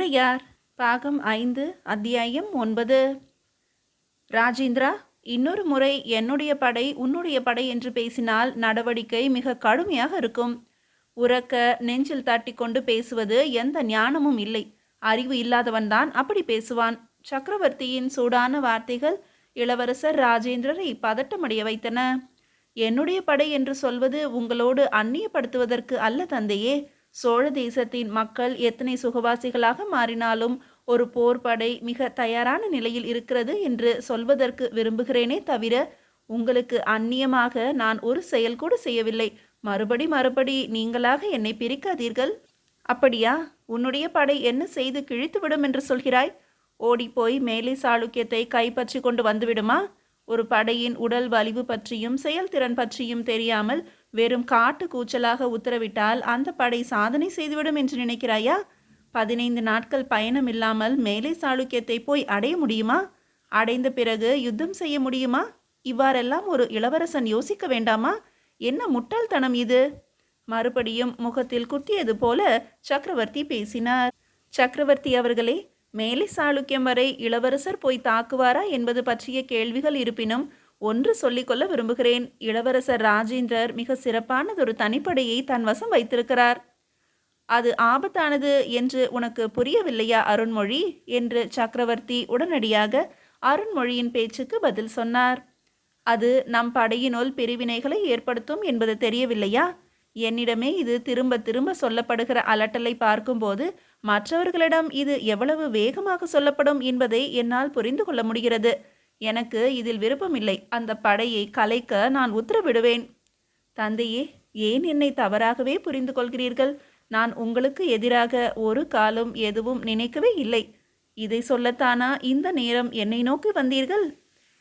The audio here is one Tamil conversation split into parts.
ஔவையார் பாகம் 5 அத்தியாயம் 9. ராஜேந்திரா, இன்னொரு முறை என்னுடைய படை உன்னுடைய படை என்று பேசினால் நடவடிக்கை மிக கடுமையாக இருக்கும். உரக்க நெஞ்சில் தட்டி கொண்டு பேசுவது எந்த ஞானமும் இல்லை. அறிவு இல்லாதவன்தான் அப்படி பேசுவான். சக்கரவர்த்தியின் சூடான வார்த்தைகள் இளவரசர் ராஜேந்திரரை பதட்டமடைய வைத்தன. என்னுடைய படை என்று சொல்வது உங்களோடு அந்நியப்படுத்துவதற்கு அல்ல தந்தையே. சோழ தேசத்தின் மக்கள் எத்தனை சுகவாசிகளாக மாறினாலும் ஒரு போர்படை மிக தயாரான நிலையில் இருக்கிறது என்று சொல்வதற்கு விரும்புகிறேனே தவிர உங்களுக்கு அந்நியமாக நான் ஒரு செயல் கூட செய்யவில்லை. மறுபடி நீங்களாக என்னை பிரிக்காதீர்கள். அப்படியா? உன்னுடைய படை என்ன செய்து கிழித்துவிடும் என்று சொல்கிறாய்? ஓடிப்போய் மேலே சாளுக்கியத்தை கைப்பற்றி கொண்டு வந்துவிடுமா? ஒரு படையின் உடல் வலிவு பற்றியும் செயல்திறன் பற்றியும் தெரியாமல் வெறும் காட்டு கூச்சலாக உத்தரவிட்டால் அந்த படை சாதனை செய்துவிடும் என்று நினைக்கிறாயா? 15 நாட்கள் பயணம் இல்லாமல் மேலே சாளுக்கியத்தை போய் அடைய முடியுமா? அடைந்த பிறகு யுத்தம் செய்ய முடியுமா? இவ்வாறெல்லாம் ஒரு இளவரசன் யோசிக்க வேண்டாமா? என்ன முட்டாள்தனம் இது? மறுபடியும் முகத்தில் குத்தியது போல சக்கரவர்த்தி பேசினார். சக்கரவர்த்தி அவர்களே, மேலை சாளுக்கியம் வரை இளவரசர் போய் தாக்குவாரா என்பது பற்றிய கேள்விகள் இருப்பினும் ஒன்று சொல்லிக்கொள்ள விரும்புகிறேன். இளவரசர் ராஜேந்திரர் மிக சிறப்பானதொரு தனிப்படையை தன் வசம் வைத்திருக்கிறார். அது ஆபத்தானது என்று உனக்கு புரியவில்லையா அருண்மொழி என்று சக்கரவர்த்தி உடனடியாக அருண்மொழியின் பேச்சுக்கு பதில் சொன்னார். அது நம் படையினுள் பிரிவினைகளை ஏற்படுத்தும் என்பது தெரியவில்லையா? என்னிடமே இது திரும்ப திரும்ப சொல்லப்படுகிற அலட்டலை பார்க்கும்போது மற்றவர்களிடம் இது எவ்வளவு வேகமாக சொல்லப்படும் என்பதை என்னால் புரிந்து கொள்ள முடிகிறது. எனக்கு இதில் விருப்பமில்லை. அந்த படையை கலைக்க நான் உத்தரவிடுவேன். தந்தையே, ஏன் என்னை தவறாகவே புரிந்து கொள்கிறீர்கள்? நான் உங்களுக்கு எதிராக ஒரு காலம் எதுவும் நினைக்கவே இல்லை. இதை சொல்லத்தானா இந்த நேரம் என்னை நோக்கி வந்தீர்கள்?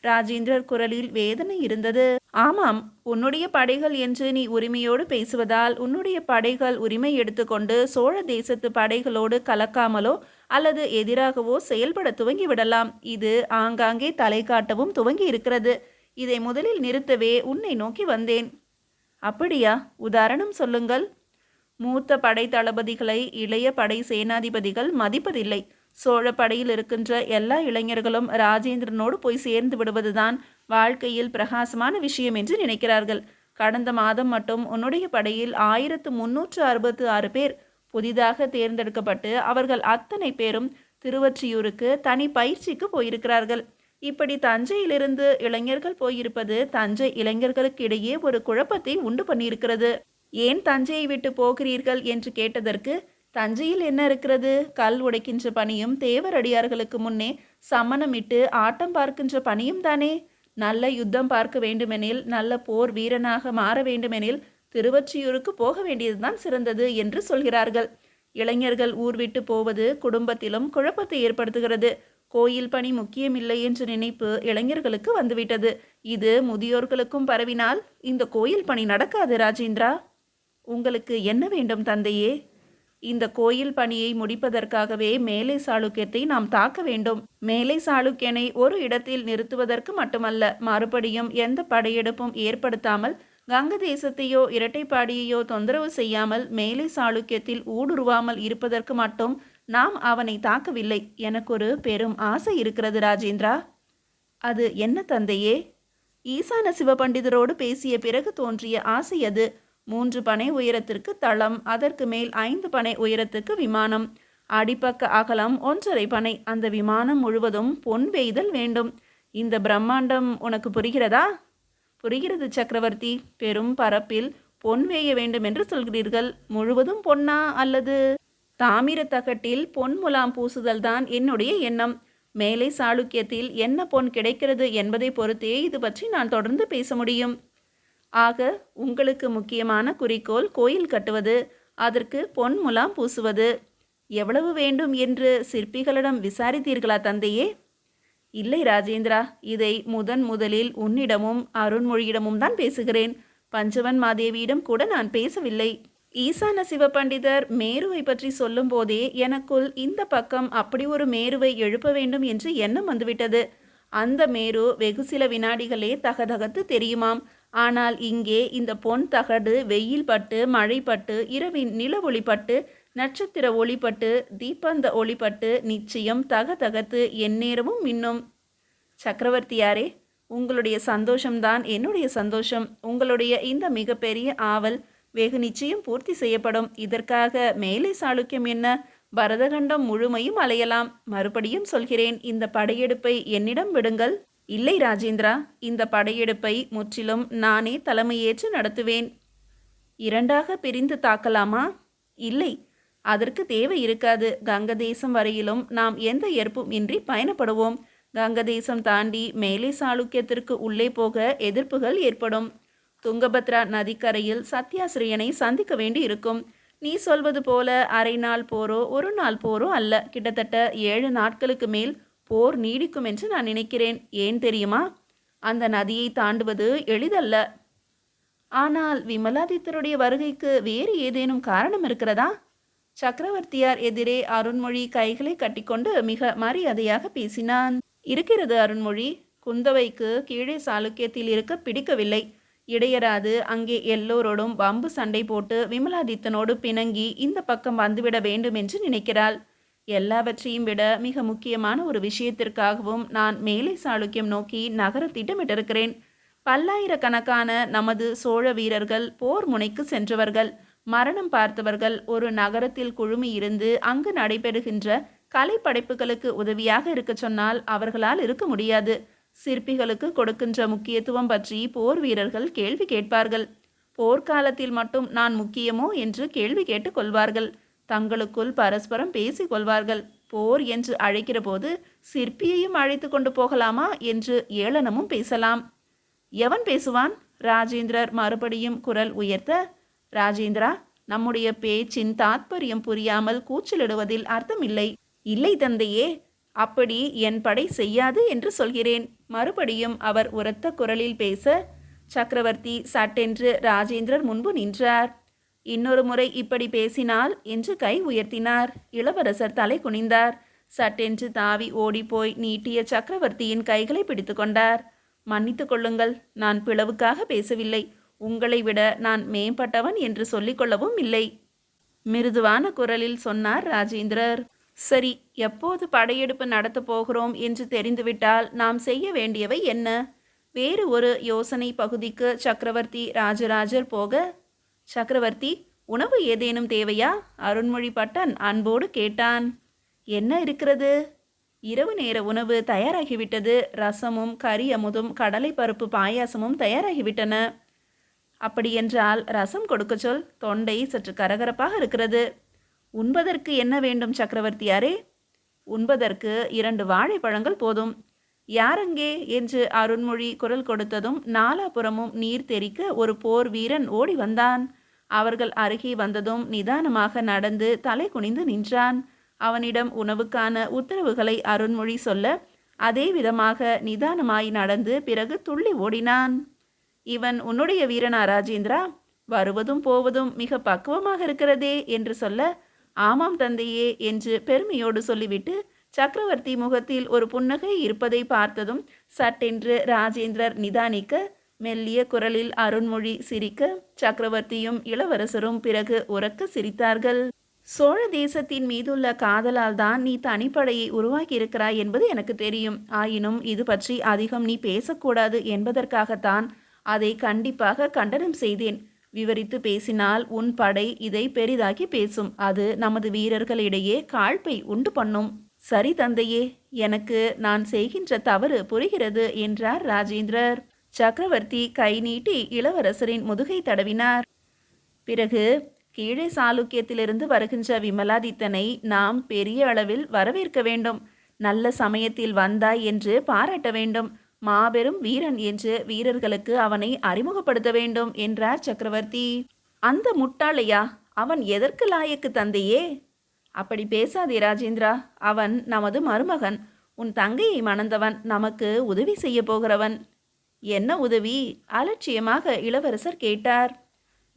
ராஜேந்திரர் குரலில் வேதனை இருந்தது. ஆமாம், உன்னுடைய படைகள் என்று நீ உரிமையோடு பேசுவதால் உன்னுடைய படைகள் உரிமை எடுத்துக்கொண்டு சோழ தேசத்து படைகளோடு கலக்காமலோ அல்லது எதிராகவோ செயல்பட துவங்கிவிடலாம். இது ஆங்காங்கே தலை காட்டவும் துவங்கி இருக்கிறது. இதை முதலில் நிறுத்தவே உன்னை நோக்கி வந்தேன். அப்படியா? உதாரணம் சொல்லுங்கள். மூத்த படை தளபதிகளை இளைய படை சேனாதிபதிகள் மதிப்பதில்லை. சோழ படையில் இருக்கின்ற எல்லா இளைஞர்களும் ராஜேந்திரனோடு போய் சேர்ந்து விடுவதுதான் வாழ்க்கையில் பிரகாசமான விஷயம் என்று நினைக்கிறார்கள். கடந்த மாதம் மட்டும் உன்னுடைய படையில் 1366 பேர் புதிதாக தேர்ந்தெடுக்கப்பட்டு அவர்கள் அத்தனை பேரும் திருவொற்றியூருக்கு தனி பயிற்சிக்கு போயிருக்கிறார்கள். இப்படி தஞ்சையிலிருந்து இளைஞர்கள் போயிருப்பது தஞ்சை இளைஞர்களுக்கு இடையே ஒரு குழப்பத்தை உண்டு பண்ணியிருக்கிறது. ஏன் தஞ்சையை விட்டு போகிறீர்கள் என்று கேட்டதற்கு, தஞ்சையில் என்ன இருக்கிறது? கல் உடைக்கின்ற பணியும் தேவரடியார்களுக்கு முன்னே சமணமிட்டு ஆட்டம் பார்க்கின்ற பணியும் தானே. நல்ல யுத்தம் பார்க்க வேண்டுமெனில், நல்ல போர் வீரனாக மாற வேண்டுமெனில் திருவொற்றியூருக்கு போக வேண்டியதுதான் சிறந்தது என்று சொல்கிறார்கள். இளைஞர்கள் ஊர் விட்டு போவது குடும்பத்திலும் குழப்பத்தை ஏற்படுத்துகிறது. கோயில் பணி முக்கியமில்லை என்ற நினைப்பு இளைஞர்களுக்கு வந்துவிட்டது. இது முதியோர்களுக்கும் பரவினால் இந்த கோயில் பணி நடக்காது. ராஜேந்திரா, உங்களுக்கு என்ன வேண்டும் தந்தையே? இந்த கோயில் பணியை முடிப்பதற்காகவே மேலை சாளுக்கியத்தை நாம் தாக்க வேண்டும். மேலை சாளுக்கியனை ஒரு இடத்தில் நிறுத்துவதற்கு மட்டுமல்ல, மறுபடியும் எந்த படையெடுப்பும் ஏற்படுத்தாமல் கங்க தேசத்தையோ இரட்டைப்பாடியையோ தொந்தரவு செய்யாமல் மேலை சாளுக்கியத்தில் ஊடுருவாமல் இருப்பதற்கு மட்டும் நாம் அவனை தாக்கவில்லை. எனக்கு ஒரு பெரும் ஆசை இருக்கிறது ராஜேந்திரா. அது என்ன தந்தையே? ஈசான சிவபண்டிதரோடு பேசிய பிறகு தோன்றிய ஆசை அது. 3 பனை உயரத்திற்கு தளம், அதற்கு மேல் 5 பனை உயரத்துக்கு விமானம், அடிப்பக்க அகலம் 1.5 பனை. அந்த விமானம் முழுவதும் பொன் வேய்தல் வேண்டும். இந்த பிரம்மாண்டம் உனக்கு புரிகிறதா? புரிகிறது சக்கரவர்த்தி. பெரும் பரப்பில் பொன் வேய வேண்டும் என்று சொல்கிறீர்கள். முழுவதும் பொன்னா அல்லது தாமிர தகட்டில் பொன் முலாம் பூசுதல் தான் என்னுடைய எண்ணம். மேலை சாளுக்கியத்தில் என்ன பொன் கிடைக்கிறது என்பதை பொறுத்தே இது பற்றி நான் தொடர்ந்து பேச முடியும். ஆக உங்களுக்கு முக்கியமான குறிக்கோள் கோயில் கட்டுவது, அதற்கு பொன் முலாம் பூசுவது. எவ்வளவு வேண்டும் என்று சிற்பிகளிடம் விசாரித்தீர்களா தந்தையே? இல்லை ராஜேந்திரா, இதை முதலில் உன்னிடமும் அருண்மொழியிடமும் தான் பேசுகிறேன். பஞ்சவன் மாதேவியிடம் கூட நான் பேசவில்லை. ஈசான சிவபண்டிதர் மேருவை பற்றி சொல்லும் போதே எனக்குள் இந்த பக்கம் அப்படி ஒரு மேருவை எழுப்ப வேண்டும் என்று எண்ணம் வந்துவிட்டது. அந்த மேரு வெகு சில வினாடிகளே தகதகத்து தெரியுமாம். ஆனால் இங்கே இந்த பொன் தகடு வெயில் பட்டு, மழை பட்டு, இரவின் நிலவொளி பட்டு நட்சத்திர ஒளிப்பட்டு தீபந்த ஒளிப்பட்டு நிச்சயம் தகதகத்து எந்நேரமும் மின்னும். சக்கரவர்த்தியாரே, உங்களுடைய சந்தோஷம்தான் என்னுடைய சந்தோஷம். உங்களுடைய இந்த மிகப்பெரிய ஆவல் வெகு நிச்சயம் பூர்த்தி செய்யப்படும். இதற்காக மேலை சாளுக்கியம் என்ன, பரதகண்டம் முழுமையும் அலையலாம். மறுபடியும் சொல்கிறேன், இந்த படையெடுப்பை என்னிடம் விடுங்கள். இல்லை ராஜேந்திரா, இந்த படையெடுப்பை முற்றிலும் நானே தலைமையேற்று நடத்துவேன். இரண்டாக பிரிந்து தாக்கலாமா? இல்லை, அதற்கு தேவை இருக்காது. கங்கதேசம் வரையிலும் நாம் எந்த ஏற்பும் இன்றி பயணப்படுவோம். கங்கதேசம் தாண்டி மேலே சாளுக்கியத்திற்கு உள்ளே போக எதிர்ப்புகள் ஏற்படும். துங்கபத்ரா நதிக்கரையில் சத்யாசிரியனை சந்திக்க வேண்டி இருக்கும். நீ சொல்வது போல அரை நாள் போரோ ஒரு நாள் போரோ அல்ல, கிட்டத்தட்ட 7 நாட்களுக்கு மேல் போர் நீடிக்கும் என்று நான் நினைக்கிறேன். ஏன் தெரியுமா? அந்த நதியை தாண்டுவது எளிதல்ல. ஆனால் விமலாதித்தருடைய வருகைக்கு வேறு ஏதேனும் காரணம் இருக்கிறதா? சக்கரவர்த்தியார் எதிரே அருண்மொழி கைகளை கட்டிக்கொண்டு மிக மரியாதையாக பேசினான். இருக்கிறது அருண்மொழி. குந்தவைக்கு கீழே சாளுக்கியத்தில் இருக்க பிடிக்கவில்லை. இடையராது அங்கே எல்லோரோடும் வம்பு சண்டை போட்டு விமலாதித்தனோடு பிணங்கி இந்த பக்கம் வந்துவிட வேண்டும் என்று நினைக்கிறாள். எல்லாவற்றையும் விட மிக முக்கியமான ஒரு விஷயத்திற்காகவும் நான் மேலை சாளுக்கியம் நோக்கி நகர திட்டமிட்டிருக்கிறேன். பல்லாயிரக்கணக்கான நமது சோழ வீரர்கள் போர் முனைக்கு சென்றவர்கள், மரணம் பார்த்தவர்கள் ஒரு நகரத்தில் குழுமி இருந்து அங்கு நடைபெறுகின்ற கலைப்படைப்புகளுக்கு உதவியாக இருக்க சொன்னால் அவர்களால் இருக்க முடியாது. சிற்பிகளுக்கு கொடுக்கின்ற முக்கியத்துவம் பற்றி போர் வீரர்கள் கேள்வி கேட்பார்கள். போர்க்காலத்தில் மட்டும் நான் முக்கியமோ என்று கேள்வி கேட்டு கொள்வார்கள். தங்களுக்குள் பரஸ்பரம் பேசிக் கொள்வார்கள். போர் என்று அழைக்கிற போது சிற்பியையும் அழைத்து கொண்டு போகலாமா என்று ஏளனமும் பேசலாம். எவன் பேசுவான்? ராஜேந்திரர் மறுபடியும் குரல் உயர்த்த, ராஜேந்திரா, நம்முடைய பேச்சின் தாத்பரியம் புரியாமல் கூச்சலிடுவதில் அர்த்தமில்லை. இல்லை தந்தையே, அப்படி என் படை செய்யாது என்று சொல்கிறேன். மறுபடியும் அவர் உரத்த குரலில் பேச, சக்கரவர்த்தி சட்டென்று ராஜேந்திரர் முன்பு நின்றார். இன்னொரு முறை இப்படி பேசினால் என்று கை உயர்த்தினார். இளவரசர் தலை குனிந்தார். சட்டென்று தாவி ஓடிப்போய் நீட்டிய சக்கரவர்த்தியின் கைகளை பிடித்து கொண்டார். மன்னித்து கொள்ளுங்கள், நான் பிளவுக்காக பேசவில்லை. உங்களை விட நான் மேம்பட்டவன் என்று சொல்லிக்கொள்ளவும் இல்லை. மிருதுவான குரலில் சொன்னார் ராஜேந்திரர். சரி, எப்போது படையெடுப்பு நடத்தப் போகிறோம் என்று தெரிந்துவிட்டால் நாம் செய்ய வேண்டியவை என்ன? வேறு ஒரு யோசனை பகுதிக்கு சக்கரவர்த்தி ராஜராஜர் போக, சக்கரவர்த்தி, உணவு ஏதேனும் தேவையா? அருண்மொழி பட்டன் அன்போடு கேட்டான். என்ன இருக்கிறது? இரவு நேர உணவு தயாராகிவிட்டது. ரசமும் கறி அமுதும் கடலை பருப்பு பாயாசமும் தயாராகிவிட்டன. அப்படியென்றால் ரசம் கொடுக்க சொல். தொண்டை சற்று கரகரப்பாக இருக்கிறது. உண்பதற்கு என்ன வேண்டும் சக்கரவர்த்தியாரே? உண்பதற்கு 2 வாழைப்பழங்கள் போதும். யாரங்கே என்று அருண்மொழி குரல் கொடுத்ததும் நாலாபுறமும் நீர் தெறிக்க ஒரு போர் வீரன் ஓடி வந்தான். அவர்கள் அருகே வந்ததும் நிதானமாக நடந்து தலை குனிந்து நின்றான். அவனிடம் உணவுக்கான உத்தரவுகளை அருண்மொழி சொல்ல, அதே விதமாக நிதானமாய் நடந்து பிறகு துள்ளி ஓடினான். இவன் உன்னுடைய வீரனா ராஜேந்திரா? வருவதும் போவதும் மிக பக்குவமாக இருக்கிறதே என்று சொல்ல, ஆமாம் தந்தையே என்று பெருமையோடு சொல்லிவிட்டு சக்கரவர்த்தி முகத்தில் ஒரு புன்னகை இருப்பதை பார்த்ததும் சட்டென்று ராஜேந்திரர் நிதானிக்க, மெல்லிய குரலில் அருண்மொழி சிரிக்க, சக்கரவர்த்தியும் இளவரசரும் பிறகு உரக்க சிரித்தார்கள். சோழ தேசத்தின் மீதுள்ள காதலால் தான் நீ தனிப்படையை உருவாக்கி இருக்கிறாய் என்பது எனக்கு தெரியும். ஆயினும் இது பற்றி அதிகம் நீ பேசக்கூடாது என்பதற்காகத்தான் அதை கண்டிப்பாக கண்டனம் செய்தேன். விவரித்து பேசினால் உன் படை இதை பெரிதாக்கி பேசும். அது நமது வீரர்களிடையே காழ்ப்பை உண்டு பண்ணும். சரி தந்தையே, எனக்கு நான் செய்கின்ற தவறு புரிகிறது என்றார் ராஜேந்திரர். சக்கரவர்த்தி கை நீட்டி இளவரசரின் முதுகை தடவினார். பிறகு, கீழே சாளுக்கியத்திலிருந்து வருகின்ற விமலாதித்தனை நாம் பெரிய அளவில் வரவேற்க வேண்டும். நல்ல சமயத்தில் வந்தாய் என்று பாராட்ட வேண்டும். மாபெரும் வீரன் என்று வீரர்களுக்கு அவனை அறிமுகப்படுத்த வேண்டும் என்றார் சக்கரவர்த்தி. அந்த முட்டாளையா? அவன் எதற்கு லாயக்கு தந்தையே? அப்படி பேசாதே ராஜேந்திரா. அவன் நமது மருமகன். உன் தங்கையை மணந்தவன். நமக்கு உதவி செய்ய போகிறவன். என்ன உதவி? அலட்சியமாக இளவரசர் கேட்டார்.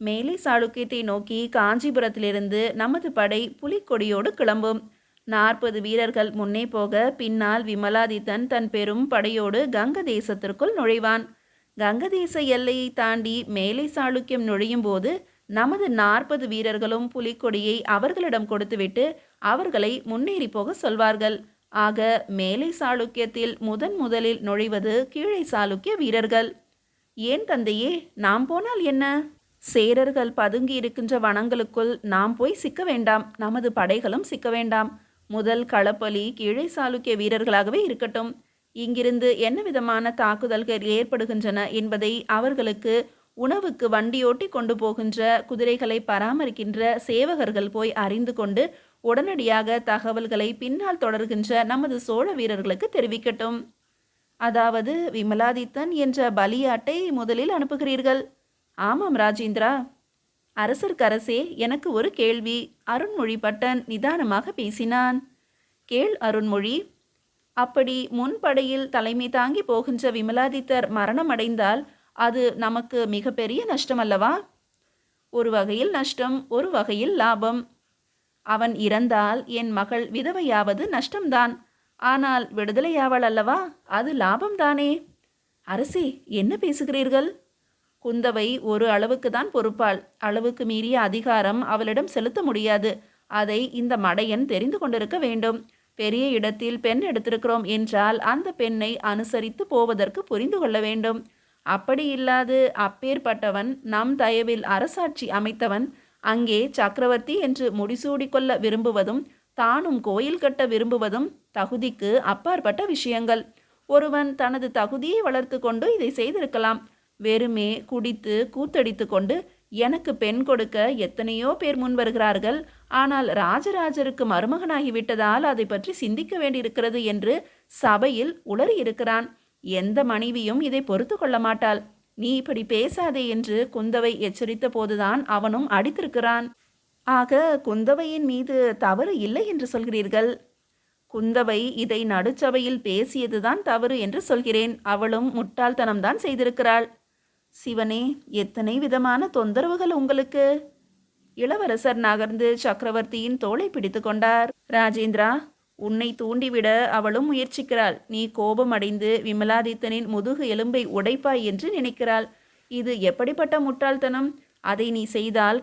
மேலை சாளுக்கியத்தை நோக்கி காஞ்சிபுரத்திலிருந்து நமது படை புலிக்கொடியோடு கிளம்பும். 40 வீரர்கள் முன்னே போக, பின்னால் விமலாதித்தன் தன் பெரும் படையோடு கங்க தேசத்திற்குள் நுழைவான். கங்க தேச எல்லையை தாண்டி மேலை சாளுக்கியம் நுழையும் போது நமது 40 வீரர்களும் புலிக்கொடியை அவர்களிடம் கொடுத்துவிட்டு அவர்களை முன்னேறி போக சொல்வார்கள். ஆக மேலை சாளுக்கியத்தில் முதலில் நுழைவது கீழே சாளுக்கிய வீரர்கள். ஏன் தந்தையே, நாம் போனால் என்ன? சேரர்கள் பதுங்கி இருக்கின்ற வனங்களுக்குள் நாம் போய் சிக்க வேண்டாம், நமது படைகளும் சிக்க வேண்டாம். முதல் களப்பலி கீழே சாளுக்கிய வீரர்களாகவே இருக்கட்டும். இங்கிருந்து என்ன விதமான தாக்குதல்கள் ஏற்படுகின்றன என்பதை அவர்களுக்கு உணவுக்கு வண்டியோட்டி கொண்டு போகின்ற குதிரைகளை பராமரிக்கின்ற சேவகர்கள் போய் அறிந்து கொண்டு உடனடியாக தகவல்களை பின்னால் தொடர்கின்ற நமது சோழ வீரர்களுக்கு தெரிவிக்கட்டும். அதாவது விமலாதித்தன் என்ற பலியாட்டை முதலில் அனுப்புகிறீர்கள். ஆமாம் ராஜேந்திரா. அரசர்க்கரசே, எனக்கு ஒரு கேள்வி. அருண்மொழி பட்டன் நிதானமாக பேசினான். கேள் அருண்மொழி. அப்படி முன்படையில் தலைமை தாங்கி போகின்ற விமலாதித்தர் மரணமடைந்தால் அது நமக்கு மிகப்பெரிய நஷ்டம் அல்லவா? ஒரு வகையில் நஷ்டம், ஒரு வகையில் லாபம். அவன் இறந்தால் என் மகள் விதவையாவது நஷ்டம்தான். ஆனால் விடுதலையாவள் அல்லவா, அது லாபம்தானே. அரசே, என்ன பேசுகிறீர்கள்? குந்தவை ஒரு அளவுக்கு தான் பொறுப்பாள். அளவுக்கு மீறிய அதிகாரம் அவளிடம் செலுத்த முடியாது. அதை இந்த மடையன் தெரிந்து கொண்டிருக்க வேண்டும். பெரிய இடத்தில் பெண் எடுத்திருக்கிறோம் என்றால் அந்த பெண்ணை அனுசரித்து போவதற்கு புரிந்து கொள்ள வேண்டும். அப்படி இல்லாது அப்பேற்பட்டவன் நம் தயவில் அரசாட்சி அமைத்தவன் அங்கே சக்கரவர்த்தி என்று முடிசூடிக்கொள்ள விரும்புவதும் தானும் கோயில் கட்ட விரும்புவதும் தகுதிக்கு அப்பாற்பட்ட விஷயங்கள். ஒருவன் தனது தகுதியை வளர்த்து கொண்டு இதை செய்திருக்கலாம். வெறுமே குடித்து கூத்தடித்து கொண்டு எனக்கு பெண் கொடுக்க எத்தனையோ பேர் முன் வருகிறார்கள், ஆனால் ராஜராஜருக்கு மருமகனாகிவிட்டதால் அதை பற்றி சிந்திக்க வேண்டியிருக்கிறது என்று சபையில் உளறி இருக்கிறான். எந்த மனைவியும் இதை பொறுத்து கொள்ள மாட்டாள். நீ இப்படி பேசாதே என்று குந்தவை எச்சரித்த போதுதான் அவனும் அடித்திருக்கிறான். ஆக குந்தவையின் மீது தவறு இல்லை என்று சொல்கிறீர்கள்? குந்தவை இதை நடுச்சபையில் பேசியதுதான் தவறு என்று சொல்கிறேன். அவளும் முட்டாள்தனம்தான் செய்திருக்கிறாள். சிவனே, எத்தனை விதமான தொந்தரவுகள் உங்களுக்கு! இளவரசர் நகர்ந்து சக்கரவர்த்தியின் தோளை பிடித்து கொண்டார். ராஜேந்திரா, உன்னை தூண்டிவிட அவளும் முயற்சிக்கிறாள். நீ கோபமடைந்து விமலாதித்தனின் முதுகு எலும்பை உடைப்பாய் என்று நினைக்கிறாள். இது எப்படிப்பட்ட முட்டாள்தனம்! அதை நீ செய்தால்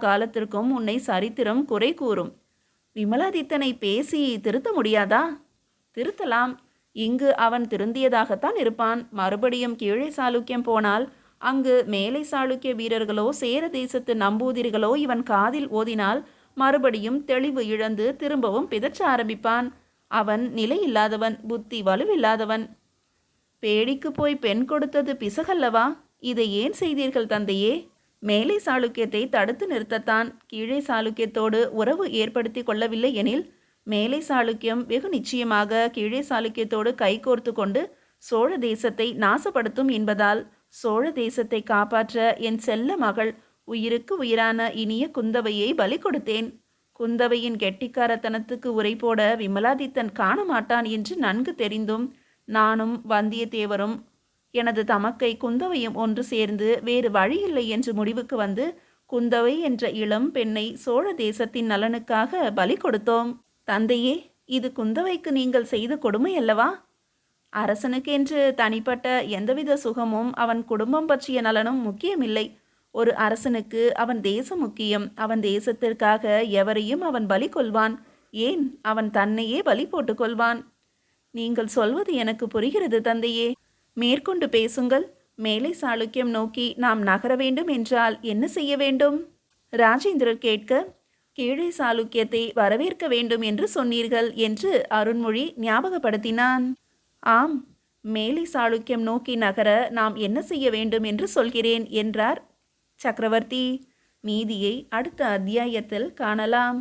காலத்திற்கும் உன்னை சரித்திரம் குறை கூறும். விமலாதித்தனை பேசி திருத்த முடியாதா? திருத்தலாம். இங்கு அவன் திருந்தியதாகத்தான் இருப்பான். மறுபடியும் கீழே சாளுக்கியம் போனால் அங்கு மேலை சாளுக்கிய வீரர்களோ சேர தேசத்து நம்பூதிரிகளோ இவன் காதில் ஓதினால் மறுபடியும் தெளிவு இழந்து திரும்பவும் பிதற்ற ஆரம்பிப்பான். அவன் நிலையில்லாதவன், புத்தி வலுவில்லாதவன். பேடிக்கு போய் பெண் கொடுத்தது பிசகல்லவா? இதை ஏன் செய்தீர்கள் தந்தையே? மேலை சாளுக்கியத்தை தடுத்து நிறுத்தத்தான். கீழே சாளுக்கியத்தோடு உறவு ஏற்படுத்தி கொள்ளவில்லை எனில் மேலை சாளுக்கியம் வெகு நிச்சயமாக கீழே சாளுக்கியத்தோடு கைகோர்த்து கொண்டு சோழ தேசத்தை நாசப்படுத்தும் என்பதால் சோழ தேசத்தை காப்பாற்ற என் செல்ல மகள் உயிருக்கு உயிரான இனிய குந்தவையை பலி கொடுத்தேன். குந்தவையின் கெட்டிக்காரத்தனத்துக்கு உரை போட விமலாதித்தன் காண மாட்டான் என்று நன்கு தெரிந்தும் நானும் வந்தியத்தேவரும் எனது தமக்கை குந்தவையும் ஒன்று சேர்ந்து வேறு வழியில்லை என்று முடிவுக்கு வந்து குந்தவை என்ற இளம் பெண்ணை சோழ தேசத்தின் நலனுக்காக பலி கொடுத்தோம். தந்தையே, இது குந்தவைக்கு நீங்கள் செய்த கொடுமை அல்லவா? அரசனுக்கென்று தனிப்பட்ட எந்தவித சுகமும் அவன் குடும்பம் பற்றிய நலனும் முக்கியமில்லை. ஒரு அரசனுக்கு அவன் தேசம் முக்கியம். அவன் தேசத்திற்காக எவரையும் அவன் பலி கொள்வான். ஏன், அவன் தன்னையே பலி போட்டுக் கொள்வான். நீங்கள் சொல்வது எனக்கு புரிகிறது தந்தையே. மேற்கொண்டு பேசுங்கள். மேலை சாளுக்கியம் நோக்கி நாம் நகர வேண்டும் என்றால் என்ன செய்ய வேண்டும்? ராஜேந்திரர் கேட்க, கீழே சாளுக்கியத்தை வரவேற்க வேண்டும் என்று சொன்னீர்கள் என்று அருண்மொழி ஞாபகப்படுத்தினான். ஆம், மேலை சாளுக்கியம் நோக்கி நகர நாம் என்ன செய்ய வேண்டும் என்று சொல்கிறேன் என்றார் சக்கரவர்த்தி. மீதியை அடுத்த அத்தியாயத்தில் காணலாம்.